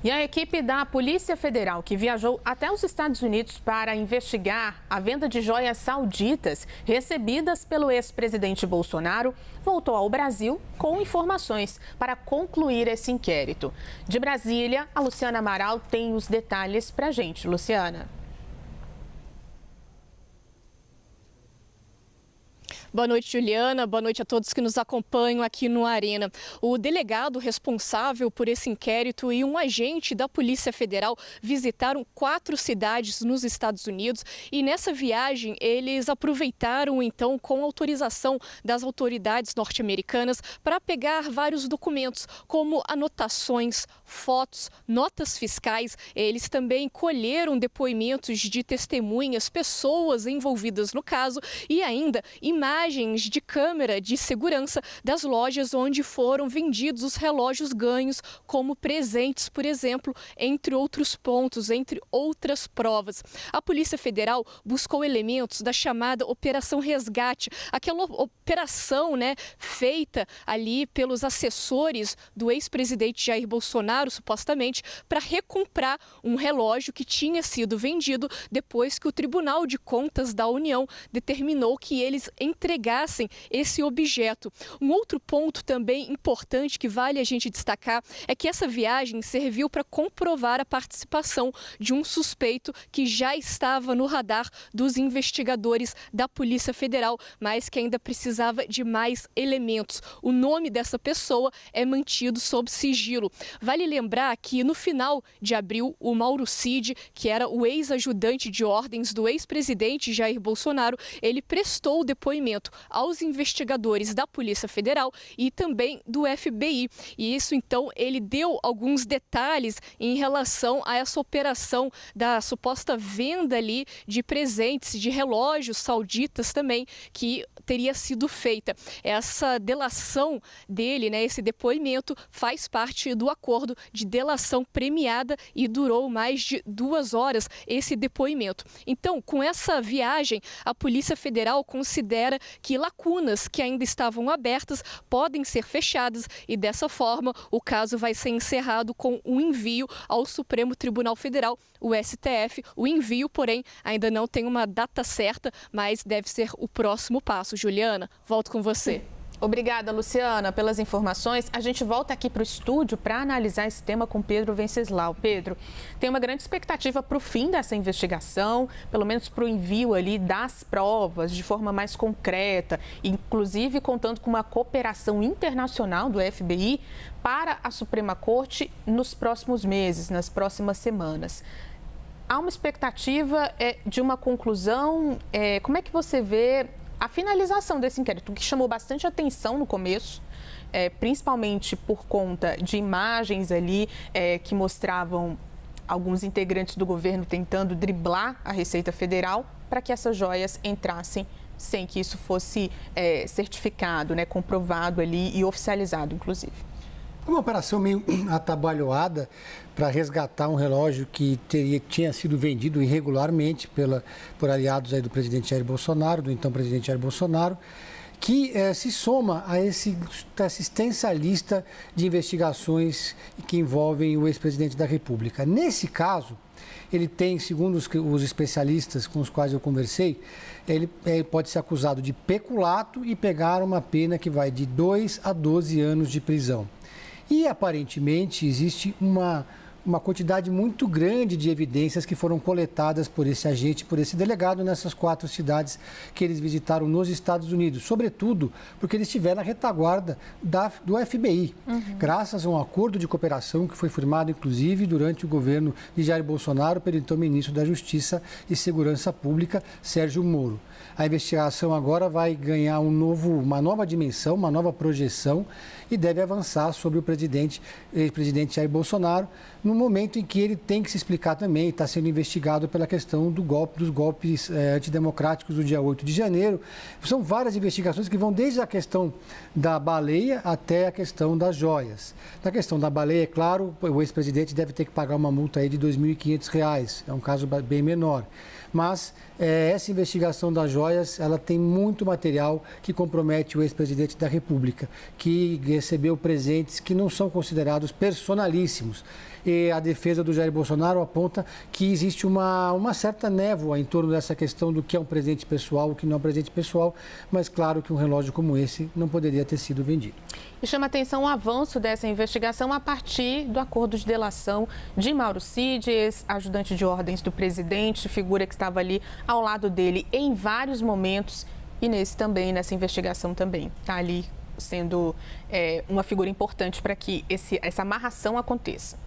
E a equipe da Polícia Federal, que viajou até os Estados Unidos para investigar a venda de joias sauditas recebidas pelo ex-presidente Bolsonaro, voltou ao Brasil com informações para concluir esse inquérito. De Brasília, a Luciana Amaral tem os detalhes para a gente. Luciana. Boa noite, Juliana. Boa noite a todos que nos acompanham aqui no Arena. O delegado responsável por esse inquérito e um agente da Polícia Federal visitaram 4 cidades nos Estados Unidos e nessa viagem eles aproveitaram então com autorização das autoridades norte-americanas para pegar vários documentos como anotações, fotos, notas fiscais. Eles também colheram depoimentos de testemunhas, pessoas envolvidas no caso e ainda imagens de câmera de segurança das lojas onde foram vendidos os relógios ganhos como presentes, por exemplo, entre outros pontos, entre outras provas. A Polícia Federal buscou elementos da chamada Operação Resgate, aquela operação, feita ali pelos assessores do ex-presidente Jair Bolsonaro, supostamente, para recomprar um relógio que tinha sido vendido depois que o Tribunal de Contas da União determinou que eles entregassem esse objeto. Um outro ponto também importante que vale a gente destacar é que essa viagem serviu para comprovar a participação de um suspeito que já estava no radar dos investigadores da Polícia Federal, mas que ainda precisava de mais elementos. O nome dessa pessoa é mantido sob sigilo. Vale lembrar que no final de abril, o Mauro Cid, que era o ex-ajudante de ordens do ex-presidente Jair Bolsonaro, ele prestou depoimento aos investigadores da Polícia Federal e também do FBI. E isso, então, ele deu alguns detalhes em relação a essa operação da suposta venda ali de presentes, de relógios sauditas também, que teria sido feita. Essa delação dele, esse depoimento, faz parte do acordo de delação premiada e durou mais de 2 horas esse depoimento. Então, com essa viagem, a Polícia Federal considera que lacunas que ainda estavam abertas podem ser fechadas e, dessa forma, o caso vai ser encerrado com um envio ao Supremo Tribunal Federal, o STF. O envio, porém, ainda não tem uma data certa, mas deve ser o próximo passo. Juliana, volto com você. Obrigada, Luciana, pelas informações. A gente volta aqui para o estúdio para analisar esse tema com Pedro Venceslau. Pedro, tem uma grande expectativa para o fim dessa investigação, pelo menos para o envio ali das provas de forma mais concreta, inclusive contando com uma cooperação internacional do FBI para a Suprema Corte nos próximos meses, nas próximas semanas. Há uma expectativa de uma conclusão. Como é que você vê a finalização desse inquérito, que chamou bastante atenção no começo, principalmente por conta de imagens ali que mostravam alguns integrantes do governo tentando driblar a Receita Federal para que essas joias entrassem sem que isso fosse certificado, comprovado ali e oficializado, inclusive? Uma operação meio atabalhoada para resgatar um relógio que tinha sido vendido irregularmente por aliados aí do presidente Jair Bolsonaro, do então presidente Jair Bolsonaro, que se soma a essa extensa lista de investigações que envolvem o ex-presidente da República. Nesse caso, ele tem, segundo os especialistas com os quais eu conversei, ele pode ser acusado de peculato e pegar uma pena que vai de 2 a 12 anos de prisão. E, aparentemente, existe uma quantidade muito grande de evidências que foram coletadas por esse agente, por esse delegado, nessas 4 cidades que eles visitaram nos Estados Unidos. Sobretudo porque eles estiveram na retaguarda do FBI, graças a um acordo de cooperação que foi firmado, inclusive, durante o governo de Jair Bolsonaro pelo então ministro da Justiça e Segurança Pública, Sérgio Moro. A investigação agora vai ganhar uma nova dimensão, uma nova projeção e deve avançar sobre o ex-presidente Jair Bolsonaro, no momento em que ele tem que se explicar também, está sendo investigado pela questão dos golpes antidemocráticos do dia 8 de janeiro. São várias investigações que vão desde a questão da baleia até a questão das joias. Na questão da baleia, é claro, o ex-presidente deve ter que pagar uma multa aí de R$ 2.500, é um caso bem menor. Mas essa investigação das joias, ela tem muito material que compromete o ex-presidente da República, que recebeu presentes que não são considerados personalíssimos. e a defesa do Jair Bolsonaro aponta que existe uma certa névoa em torno dessa questão do que é um presente pessoal, o que não é um presente pessoal, mas claro que um relógio como esse não poderia ter sido vendido. E chama atenção o avanço dessa investigação a partir do acordo de delação de Mauro Cid, ex-ajudante de ordens do presidente, figura que estava ali ao lado dele em vários momentos e nessa investigação também. Está ali sendo uma figura importante para que essa amarração aconteça.